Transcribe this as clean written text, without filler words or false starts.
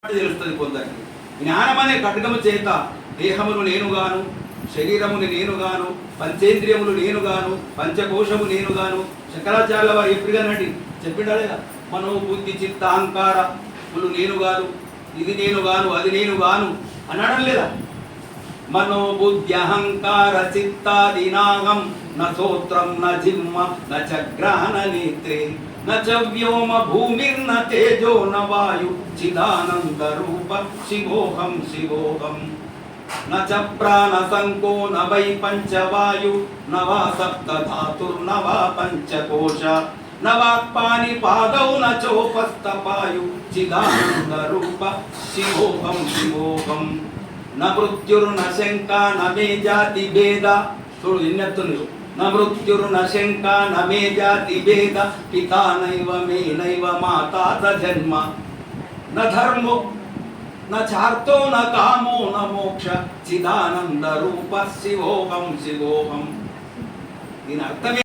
తెలుస్తుంది కొందరికి. జ్ఞానం అనే ఖడ్గము చేత దేహమును నేనుగాను, శరీరముని నేనుగాను, పంచేంద్రియములు నేనుగాను, పంచకోశము నేనుగాను. శంకరాచార్యుల వారు ఎప్పుడుగానండి చెప్పిండాలేదా? మనో బుద్ధి చిత్త అహంకారములు నేనుగాను, ఇది నేనుగాను, అది నేనుగాను అనడం లేదా? మనో బుద్ధి అహంకార చిత్తాదినాహం న స్తోత్రం న జిహ్మ న చగ్రాన నేత్రే న చ వ్యోమ భూమిర్న తేజో న వాయు చిదానంద రూప శివోహం శివోహం న చ ప్రాణ సంకో న వై పంచవాయు న వా సప్త ధాతుర్న వా పంచకోశ న వాక్పాని పాదౌ న చోపస్తపాయు చిదానంద రూప శివోహం శివోహం న మృత్యుర్న శంక న మే జాతి భేద. చూడు ఎన్నెత్తులు. న మృత్యుర్న శంక న మే జాతి భేద పితా నైవ మే నైవ మాతా న జన్మ న ధర్మో న చార్తో న కామో న మోక్ష చిదానంద రూప శివోహం శివోహం. దీని అర్థమే